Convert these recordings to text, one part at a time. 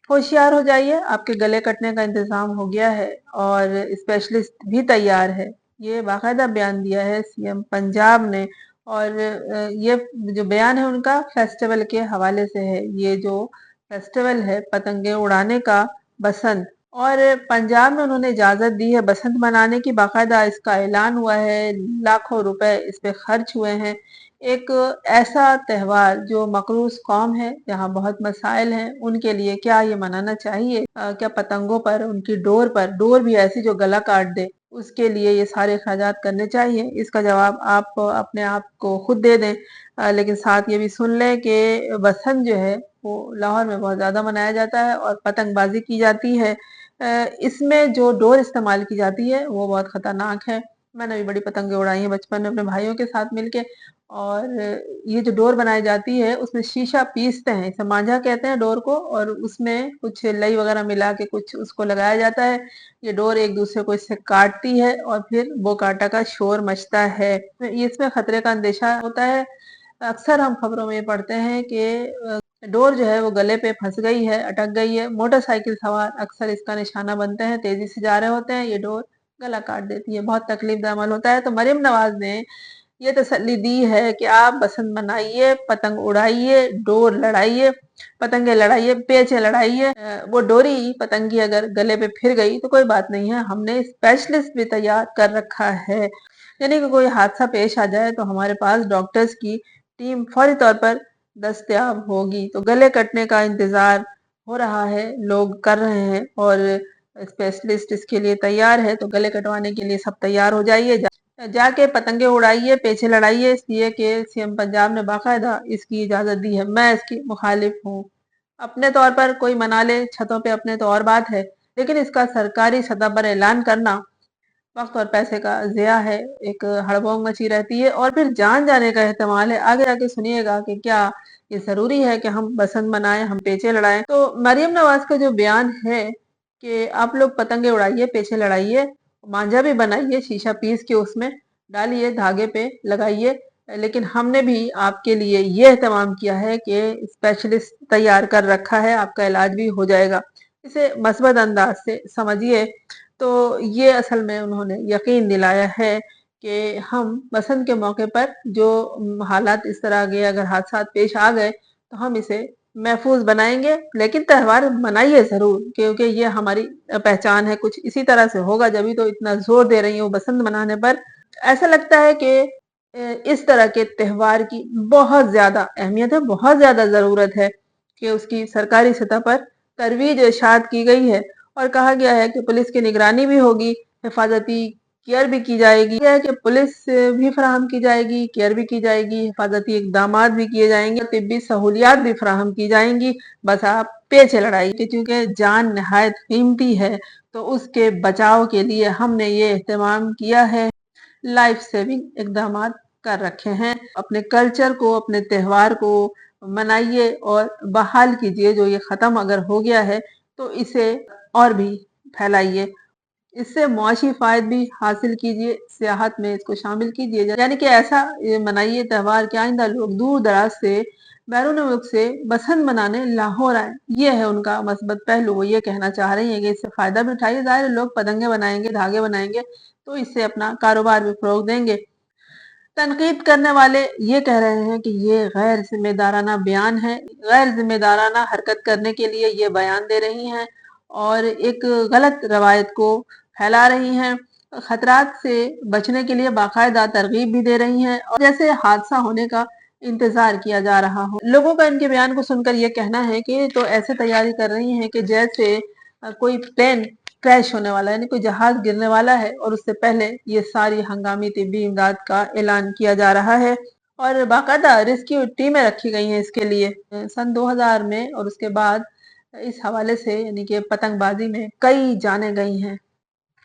होशियार हो जाइए, आपके गले कटने का इंतजाम हो गया है और स्पेशलिस्ट भी तैयार है। ये बाकायदा बयान दिया है सीएम पंजाब ने। और ये जो बयान है उनका फेस्टिवल के हवाले से है। ये जो फेस्टिवल है पतंगे उड़ाने का, बसंत, और पंजाब में उन्होंने इजाजत दी है बसंत मनाने की। बाकायदा इसका ऐलान हुआ है, लाखों रुपए इस पे खर्च हुए हैं। एक ऐसा त्योहार जो मकरूस कौम है, जहाँ बहुत मसाइल हैं, उनके लिए क्या ये मनाना चाहिए? क्या पतंगों पर, उनकी डोर पर, डोर भी ऐसी जो गला काट दे, उसके लिए ये सारे अखराजात करने चाहिए? इसका जवाब आप अपने आप को खुद दे दें। लेकिन साथ ये भी सुन लें कि बसंत जो है वो लाहौर में बहुत ज्यादा मनाया जाता है और पतंगबाजी की जाती है। इसमें जो डोर इस्तेमाल की जाती है वो बहुत खतरनाक है। मैंने भी बड़ी पतंगे उड़ाई हैं बचपन में अपने भाइयों के साथ मिलके। और ये जो डोर बनाई जाती है उसमें शीशा पीसते हैं, इसे मांझा कहते हैं डोर को, और उसमें कुछ लई वगैरह मिला के कुछ उसको लगाया जाता है। ये डोर एक दूसरे को इससे काटती है और फिर वो काटा का शोर मचता है। ये इसमें खतरे का अंदेशा होता है। अक्सर हम खबरों में पढ़ते हैं कि डोर जो है वो गले पे फंस गई है, अटक गई है। मोटरसाइकिल सवार अक्सर इसका निशाना बनते हैं, तेजी से जा रहे होते हैं, ये डोर गला काट देती है। बहुत तकलीफ अमल होता है। तो मरियम नवाज ने ये तसल्ली दी है कि आप बसंत मनाइए, पतंग उड़ाइए, डोर लड़ाइए, पतंगे लड़ाइए, पेचे लड़ाइए। वो डोरी पतंगी अगर गले पे फिर गई तो कोई बात नहीं है, हमने स्पेशलिस्ट भी तैयार कर रखा है। यानी कि कोई हादसा पेश आ जाए तो हमारे पास डॉक्टर्स की टीम फौरी तौर पर दस्तयाब होगी। तो गले कटने का इंतजार हो रहा है, लोग कर रहे हैं और स्पेशलिस्ट इसके लिए तैयार है। तो गले कटवाने के लिए सब तैयार हो जाइए, जाके पतंगे उड़ाइए, पेचे लड़ाइए, इसलिए कि सीएम पंजाब ने बाकायदा इसकी इजाजत दी है। मैं इसकी मुखालिफ हूँ। अपने तौर पर कोई मना ले छतों पे अपने तो और बात है, लेकिन इसका सरकारी सतह पर ऐलान करना वक्त और पैसे का ज़िया है। एक हड़बोंग मची रहती है और फिर जान जाने का एहतमाल है। आगे आगे सुनिएगा कि क्या ये जरूरी है कि हम बसंत मनाएं, हम पेचे लड़ाएं। तो मरियम नवाज का जो बयान है कि आप लोग पतंगे उड़ाइए, पेचे लड़ाइए, मांझा भी बनाइए, शीशा पीस के उसमें डालिए, धागे पे लगाइए, लेकिन हमने भी आपके लिए ये एहतमाम किया है कि स्पेशलिस्ट तैयार कर रखा है, आपका इलाज भी हो जाएगा। इसे मस्बत अंदाज से समझिए। तो ये असल में उन्होंने यकीन दिलाया है कि हम बसंत के मौके पर जो हालात इस तरह के अगर हादसा पेश आ गए तो हम इसे महफूज बनाएंगे, लेकिन त्यौहार मनाइए जरूर, क्योंकि ये हमारी पहचान है। कुछ इसी तरह से होगा, जब भी तो इतना जोर दे रही हूँ बसंत मनाने पर। ऐसा लगता है कि इस तरह के त्योहार की बहुत ज्यादा अहमियत है, बहुत ज्यादा जरूरत है कि उसकी सरकारी सतह पर तरवीज इरशाद की गई है। और कहा गया है कि पुलिस की निगरानी भी होगी, हिफाजती केयर भी की जाएगी। यह है कि पुलिस भी फराहम की जाएगी, केयर भी की जाएगी, हिफाजती इकदामात भी किए जाएंगे, तिब्बी सहूलियात भी फराहम की जाएंगी। बस आप पेचे लड़ाई कि चूंकि जान नहायत कीमती है, तो उसके बचाव के लिए हमने ये एहतमाम किया है, लाइफ सेविंग इकदामात कर रखे हैं। अपने कल्चर को, अपने त्यौहार को मनाइए और बहाल कीजिए। जो ये खत्म अगर हो गया है तो इसे और भी फैलाइए, इससे मुआशी फायद भी हासिल कीजिए, सियाहत में इसको शामिल कीजिए। यानी कि ऐसा मनाइए त्यौहार कि आइंदा लोग दूर दराज से, बैरून मुल्क से बसंत मनाने लाहौर आए। ये है उनका मस्बत पहलू। वो ये कहना चाह रही है कि इससे फायदा भी उठाइए। जाहिर है लोग पतंगे बनाएंगे, धागे बनाएंगे, तो इससे अपना कारोबार भी फरोग देंगे। तनकीद करने वाले ये कह रहे हैं कि ये गैर जिम्मेदाराना बयान है, गैर जिम्मेदाराना हरकत करने के लिए ये बयान दे रही हैं और एक गलत रवायत को फैला रही हैं। खतरात से बचने के लिए बाकायदा तरगीब भी दे रही हैं और जैसे हादसा होने का इंतजार किया जा रहा हो। लोगों का इनके बयान को सुनकर ये कहना है कि तो ऐसे तैयारी कर रही हैं कि जैसे कोई प्लेन क्रैश होने वाला है, यानी कोई जहाज गिरने वाला है और उससे पहले ये सारी हंगामी तिब्बी इमदाद का ऐलान किया जा रहा है। और बाकायदा रेस्क्यू टीमें रखी गई हैं इसके लिए सन 2000 में, और उसके बाद इस हवाले से यानी कि पतंगबाजी में कई जाने गई हैं।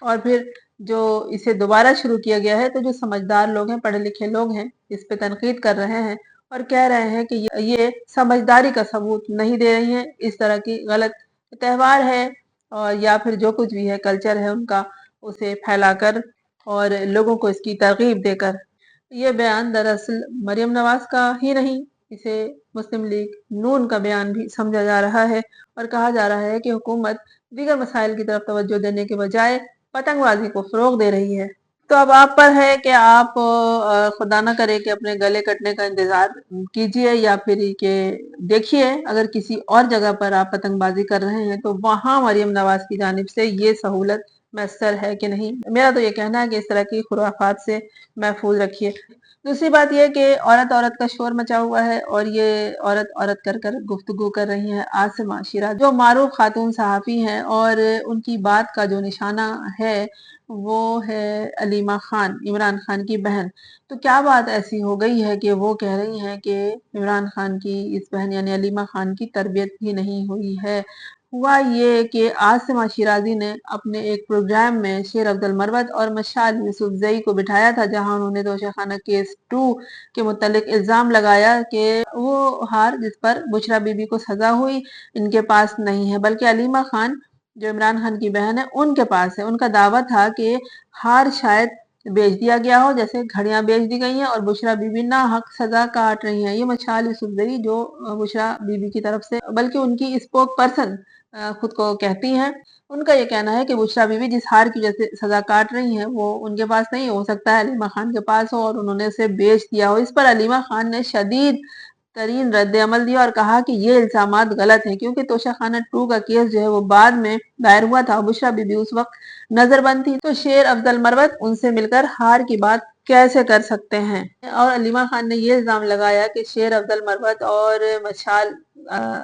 और फिर जो इसे दोबारा शुरू किया गया है, तो जो समझदार लोग हैं, पढ़े लिखे लोग हैं, इस पे तनकीद कर रहे हैं और कह रहे हैं कि ये समझदारी का सबूत नहीं दे रही हैं। इस तरह की गलत त्यौहार है और या फिर जो कुछ भी है कल्चर है उनका, उसे फैलाकर और लोगों को इसकी तरगीब देकर। ये बयान दरअसल मरियम नवाज का ही नहीं, इसे मुस्लिम लीग नून का बयान भी समझा जा रहा है और कहा जा रहा है कि हुकूमत दीगर मसाइल की तरफ तवज्जो देने के बजाय पतंगबाजी को फरोग दे रही है। तो अब आप पर है कि आप खुदा ना करे कि अपने गले कटने का इंतजार कीजिए या फिर कि देखिए अगर किसी और जगह पर आप पतंगबाजी कर रहे हैं तो वहां मरियम नवाज की जानिब से ये सहूलत मैसर है कि नहीं। मेरा तो ये कहना है कि इस तरह की खुराफात से महफूज रखिए। दूसरी बात यह कि औरत औरत का शोर मचा हुआ है और ये औरत औरत कर कर गुफ्तगू कर रही है आसिमा शिराज, जो मारूफ खातून सहाफ़ी हैं और उनकी बात का जो निशाना है वो है अलीमा खान, इमरान खान की बहन। तो क्या बात ऐसी हो गई है कि वो कह रही हैं कि इमरान खान की इस बहन यानी अलीमा खान की तरबियत भी नहीं हुई है। हुआ ये कि आसिमा शिराजी ने अपने एक प्रोग्राम में शेर अब्दुल मरवत और मशाल यूसुफजई को बिठाया था, जहां उन्होंने तोशाखाना केस 2 के मुतालिक इल्जाम लगाया कि वो हार जिस पर बुशरा बीबी को सजा हुई इनके पास नहीं है, बल्कि अलीमा खान जो इमरान खान की बहन है उनके पास है। उनका दावा था कि हार शायद बेच दिया गया हो, जैसे घड़ियां बेच दी गई हैं और बुशरा बीबी ना हक सजा काट रही हैं। ये मशाल यूसुफजई जो बुशरा बीबी की तरफ से बल्कि उनकी स्पोक पर्सन खुद को कहती हैं, उनका ये कहना है कि बुशरा बीबी जिस हार की वजह से सजा काट रही हैं वो उनके पास नहीं हो सकता है अलीमा खान के पास हो और उन्होंने उसे बेच दिया हो। इस पर अलीमा खान ने शदीद तरीन रद्द अमल दिया और कहा कि ये इल्जामात गलत हैं, क्योंकि तोशाखाना 2 का केस जो है वो बाद में दायर हुआ था। बुशरा बीबी उस वक्त नजरबंद थी, तो शेर अब्दुल मरवत उनसे मिलकर हार की बात कैसे कर सकते हैं। और अलीमा खान ने ये इल्जाम लगाया कि शेर अब्दुल मरवत और मशाल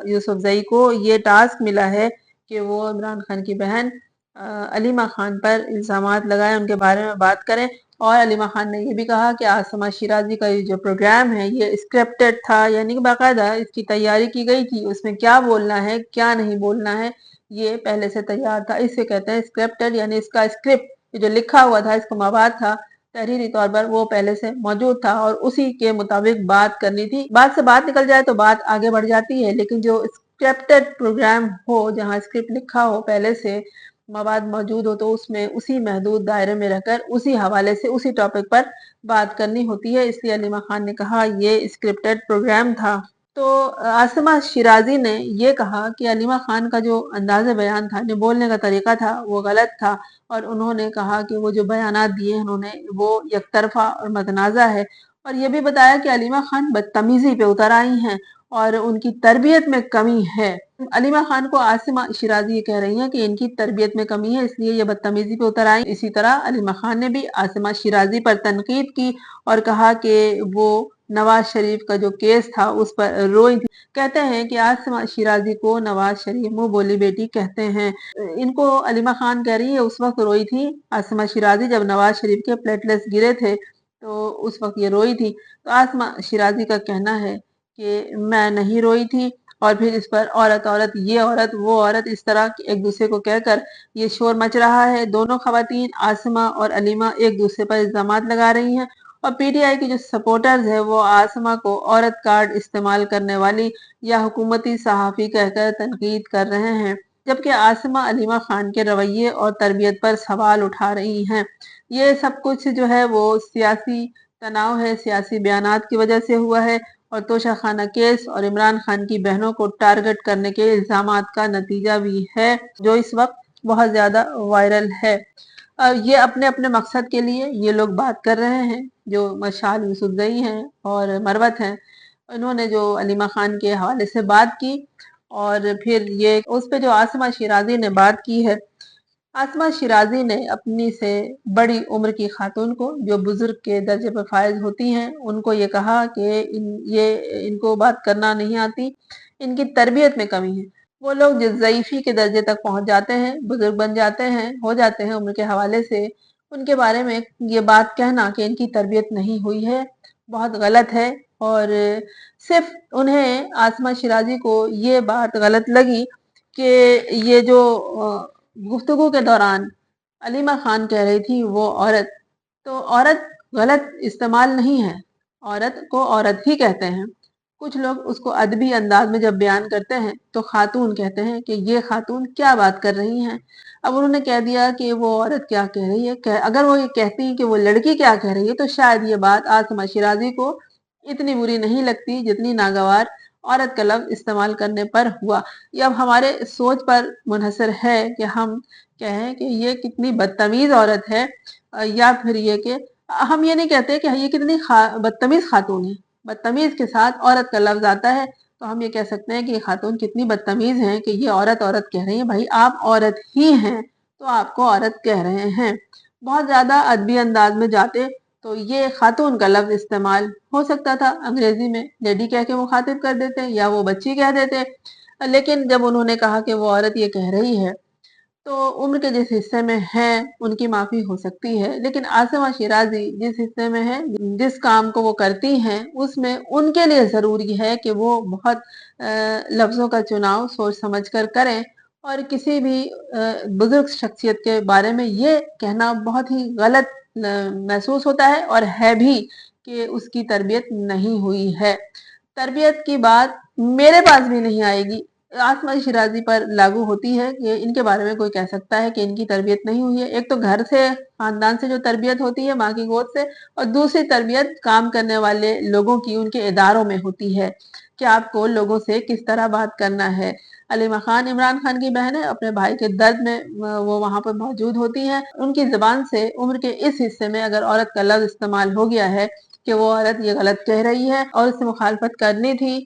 यूसुफजई को ये टास्क मिला है कि वो इमरान खान की बहन अलीमा खान पर इल्जामात लगाए, उनके बारे में बात करें। और अलीमा खान ने ये भी कहा कि आसमा शिराजी का ये जो प्रोग्राम है ये स्क्रिप्टेड था, यानी कि बाकायदा इसकी तैयारी की गई थी, उसमें क्या बोलना है क्या नहीं बोलना है ये पहले से तैयार था। इसे कहते हैं स्क्रिप्टेड, यानी इसका स्क्रिप्ट जो लिखा हुआ था, इसका मवाद था तहरीरी तौर पर वो पहले से मौजूद था और उसी के मुताबिक बात करनी थी। बात से बात निकल जाए तो बात आगे बढ़ जाती है, लेकिन जो स्क्रिप्टेड प्रोग्राम हो जहाँ स्क्रिप्ट लिखा हो पहले से मवाद मौजूद हो तो उसमें उसी महदूद दायरे में रहकर उसी हवाले से उसी टॉपिक पर बात करनी होती है। इसलिए अलीमा खान ने कहा ये स्क्रिप्टेड प्रोग्राम था। तो आसिमा शिराजी ने ये कहा कि अलीमा खान का जो अंदाज़ बयान था, जो बोलने का तरीका था वो गलत था और उन्होंने कहा कि वो जो बयानात दिए उन्होंने वो यकतरफा और मतनाज़ा है। और ये भी बताया कि अलीमा खान बदतमीजी पे उतर आई हैं और उनकी तरबियत में कमी है। अलीमा खान को आसिमा शिराजी ये कह रही हैं कि इनकी तरबियत में कमी है इसलिए ये बदतमीजी पे उतर आई। इसी तरह अलीमा खान ने भी आसिमा शिराजी पर तनकीद की और कहा कि वो नवाज शरीफ का जो केस था उस पर रोई थी। कहते हैं कि आसिमा शिराजी को नवाज शरीफ मुंह बोली बेटी कहते हैं। इनको अलीमा खान कह रही है उस वक्त रोई थी आसिमा शिराजी जब नवाज शरीफ के प्लेटलेट्स गिरे थे, तो उस वक्त ये रोई थी। तो आसिमा शिराजी का कहना है कि मैं नहीं रोई थी और फिर इस पर औरत औरत ये औरत वो औरत इस तरह एक दूसरे को कहकर ये शोर मच रहा है। दोनों खवातीन आसिमा और अलीमा एक दूसरे पर इल्जामात लगा रही हैं और पीटीआई की जो सपोर्टर्स है वो आसिमा को औरत कार्ड इस्तेमाल करने वाली या हुकूमती सहाफ़ी कहकर तनकीद कर रहे हैं, जबकि आसिमा अलीमा खान के रवैये और तरबियत पर सवाल उठा रही हैं। ये सब कुछ जो है वो सियासी तनाव है, सियासी बयानात की वजह से हुआ है और तोशाखाना केस और इमरान खान की बहनों को टारगेट करने के इल्जामात का नतीजा भी है, जो इस वक्त बहुत ज्यादा वायरल है। ये अपने अपने मकसद के लिए ये लोग बात कर रहे हैं। जो मशाल यूसुफजई हैं और मरवत हैं, इन्होंने जो अलीमा खान के हवाले से बात की और फिर ये उस पे जो आसिमा शिराजी ने बात की है। आसमा शिराजी ने अपनी से बड़ी उम्र की खातून को जो बुजुर्ग के दर्जे पर फायज होती हैं उनको ये कहा कि इनको बात करना नहीं आती, इनकी तरबियत में कमी है। वो लोग जिस ज़ईफ़ी के दर्जे तक पहुंच जाते हैं, बुजुर्ग बन जाते हैं, हो जाते हैं उम्र के हवाले से, उनके बारे में ये बात कहना कि इनकी तरबियत नहीं हुई है बहुत गलत है। और सिर्फ उन्हें आसमा शिराजी को ये बात गलत लगी कि ये जो गुफ्तगू के दौरान अलीमा खान कह रही थी वो औरत, तो औरत गलत इस्तेमाल नहीं है, औरत को औरत ही कहते हैं। कुछ लोग उसको अदबी अंदाज में जब बयान करते हैं तो खातून कहते हैं कि ये खातून क्या बात कर रही हैं। अब उन्होंने कह दिया कि वो औरत क्या कह रही है, अगर वो ये कहती है कि वो लड़की क्या कह रही है तो शायद ये बात आसमा शिराजी को इतनी बुरी नहीं लगती जितनी नागवार عورت کا لفظ استعمال کرنے پر ہوا۔ یہ اب ہمارے سوچ پر منحصر ہے کہ ہم کہیں کہ یہ کتنی بدتمیز عورت ہے، یا پھر یہ کہ ہم یہ نہیں کہتے کہ یہ کتنی بدتمیز خاتون ہے۔ بدتمیز کے ساتھ عورت کا لفظ آتا ہے تو ہم یہ کہہ سکتے ہیں کہ یہ خاتون کتنی بدتمیز ہیں کہ یہ عورت عورت کہہ رہی ہیں۔ بھائی آپ عورت ہی ہیں تو آپ کو عورت کہہ رہے ہیں۔ بہت زیادہ ادبی انداز میں جاتے تو یہ خاتون کا لفظ استعمال ہو سکتا تھا، انگریزی میں لیڈی کہہ کے مخاطب کر دیتے یا وہ بچی کہہ دیتے، لیکن جب انہوں نے کہا کہ وہ عورت یہ کہہ رہی ہے تو عمر کے جس حصے میں ہے ان کی معافی ہو سکتی ہے، لیکن عاصمہ شیرازی جس حصے میں ہے، جس کام کو وہ کرتی ہیں، اس میں ان کے لیے ضروری ہے کہ وہ بہت لفظوں کا چناؤ سوچ سمجھ کر کریں، اور کسی بھی بزرگ شخصیت کے بارے میں یہ کہنا بہت ہی غلط محسوس ہوتا ہے اور ہے بھی کہ اس کی تربیت نہیں ہوئی ہے۔ تربیت کی بات میرے پاس بھی نہیں آئے گی، عاصمہ شیرازی پر لاگو ہوتی ہے کہ ان کے بارے میں کوئی کہہ سکتا ہے کہ ان کی تربیت نہیں ہوئی ہے۔ ایک تو گھر سے، خاندان سے جو تربیت ہوتی ہے ماں کی گود سے، اور دوسری تربیت کام کرنے والے لوگوں کی ان کے اداروں میں ہوتی ہے کہ آپ کو لوگوں سے کس طرح بات کرنا ہے۔ علیمہ خان عمران خان کی بہن ہے، اپنے بھائی کے درد میں وہ وہاں پر موجود ہوتی ہیں، ان کی زبان سے عمر کے اس حصے میں اگر عورت کا لفظ استعمال ہو گیا ہے کہ وہ عورت یہ غلط کہہ رہی ہے اور اس سے مخالفت کرنی تھی،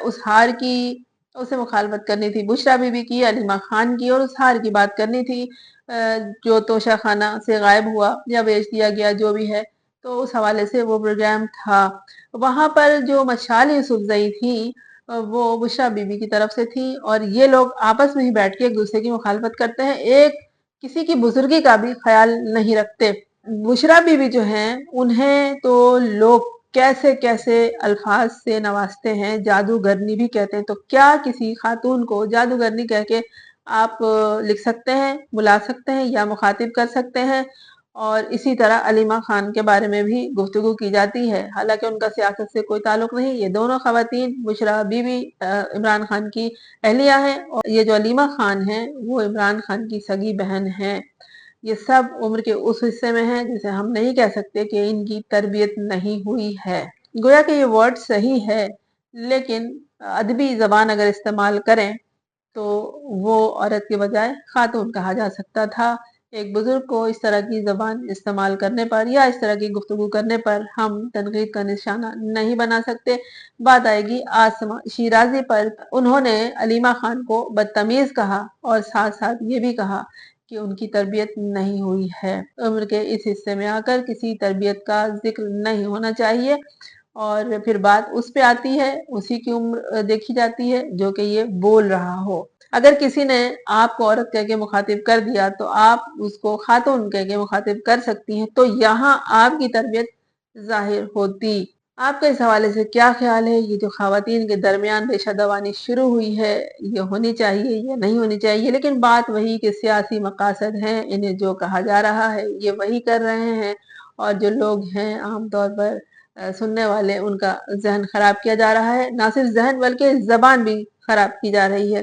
اس ہار کی اسے مخالفت کرنی تھی، بشریٰ بی بی کی، علیمہ خان کی، اور اس ہار کی بات کرنی تھی جو توشہ خانہ سے غائب ہوا یا بیچ دیا گیا جو بھی ہے، تو اس حوالے سے وہ پروگرام تھا۔ وہاں پر جو مشعل یوسف زئی تھی وہ بشریٰ بی بی کی طرف سے تھی، اور یہ لوگ آپس میں ہی بیٹھ کے ایک دوسرے کی مخالفت کرتے ہیں، ایک کسی کی بزرگی کا بھی خیال نہیں رکھتے۔ بشریٰ بی بی جو ہیں انہیں تو لوگ کیسے کیسے الفاظ سے نوازتے ہیں، جادوگرنی بھی کہتے ہیں، تو کیا کسی خاتون کو جادوگرنی کہہ کے آپ لکھ سکتے ہیں، بلا سکتے ہیں یا مخاطب کر سکتے ہیں؟ اور اسی طرح علیمہ خان کے بارے میں بھی گفتگو کی جاتی ہے، حالانکہ ان کا سیاست سے کوئی تعلق نہیں۔ یہ دونوں خواتین بشریٰ بی بی عمران خان کی اہلیہ ہیں، اور یہ جو علیمہ خان ہیں وہ عمران خان کی سگی بہن ہیں۔ یہ سب عمر کے اس حصے میں ہیں جسے ہم نہیں کہہ سکتے کہ ان کی تربیت نہیں ہوئی ہے۔ گویا کہ یہ ورڈ صحیح ہے، لیکن ادبی زبان اگر استعمال کریں تو وہ عورت کے بجائے خاتون کہا جا سکتا تھا۔ ایک بزرگ کو اس طرح کی زبان استعمال کرنے پر یا اس طرح کی گفتگو کرنے پر ہم تنقید کا نشانہ نہیں بنا سکتے۔ بات آئے گی عاصمہ شیرازی پر، انہوں نے علیمہ خان کو بدتمیز کہا اور ساتھ ساتھ یہ بھی کہا کہ ان کی تربیت نہیں ہوئی ہے۔ عمر کے اس حصے میں آ کر کسی تربیت کا ذکر نہیں ہونا چاہیے، اور پھر بات اس پہ آتی ہے، اسی کی عمر دیکھی جاتی ہے جو کہ یہ بول رہا ہو۔ اگر کسی نے آپ کو عورت کہہ کے مخاطب کر دیا تو آپ اس کو خاتون کہہ کے مخاطب کر سکتی ہیں، تو یہاں آپ کی تربیت ظاہر ہوتی۔ آپ کا اس حوالے سے کیا خیال ہے؟ یہ جو خواتین کے درمیان ریشہ دوانی شروع ہوئی ہے، یہ ہونی چاہیے یا نہیں ہونی چاہیے؟ لیکن بات وہی کہ سیاسی مقاصد ہیں، انہیں جو کہا جا رہا ہے یہ وہی کر رہے ہیں، اور جو لوگ ہیں عام طور پر سننے والے، ان کا ذہن خراب کیا جا رہا ہے، نہ صرف ذہن بلکہ زبان بھی خراب کی جا رہی ہے۔